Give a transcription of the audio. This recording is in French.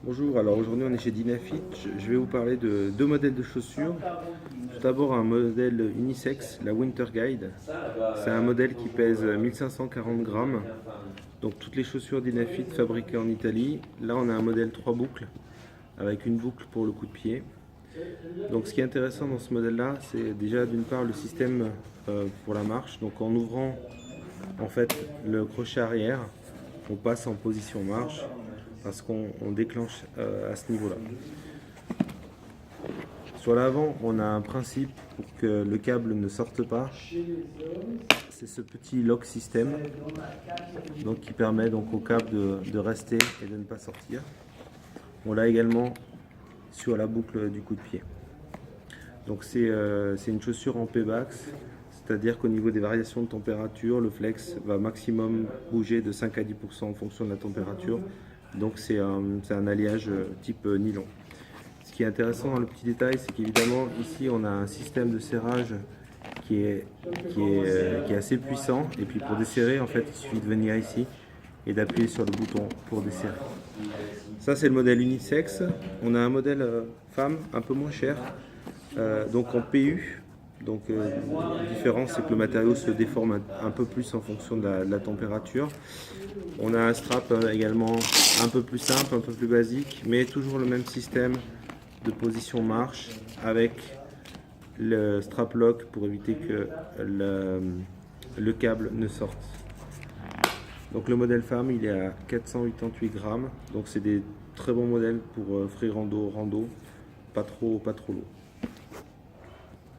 Bonjour, alors aujourd'hui on est chez Dynafit. Je vais vous parler de deux modèles de chaussures. Tout d'abord un modèle unisex, la Winter Guide. C'est un modèle qui pèse 1540 grammes. Donc toutes les chaussures Dynafit fabriquées en Italie. Là on a un modèle 3 boucles avec une boucle pour le coup de pied. Donc ce qui est intéressant dans ce modèle là, c'est déjà d'une part le système pour la marche. Donc en ouvrant en fait le crochet arrière, on passe en position marche parce qu'on déclenche à ce niveau là. Sur l'avant, on a un principe pour que le câble ne sorte pas, c'est ce petit lock system donc, qui permet donc au câble de rester et de ne pas sortir. On l'a également sur la boucle du coup de pied. Donc c'est une chaussure en Pebax, c'est-à-dire qu'au niveau des variations de température, le flex va maximum bouger de 5 à 10% en fonction de la température. Donc c'est un alliage type nylon. Ce qui est intéressant dans le petit détail, c'est qu'évidemment ici on a un système de serrage qui est assez puissant. Et puis pour desserrer, en fait, il suffit de venir ici et d'appuyer sur le bouton pour desserrer. Ça c'est le modèle unisex. On a un modèle femme un peu moins cher, donc en PU. Donc la différence c'est que le matériau se déforme un peu plus en fonction de la température. On a un strap également un peu plus simple, un peu plus basique, mais toujours le même système de position marche avec le strap lock pour éviter que le câble ne sorte. Donc le modèle femme il est à 488 grammes, donc c'est des très bons modèles pour free rando, pas trop lourd.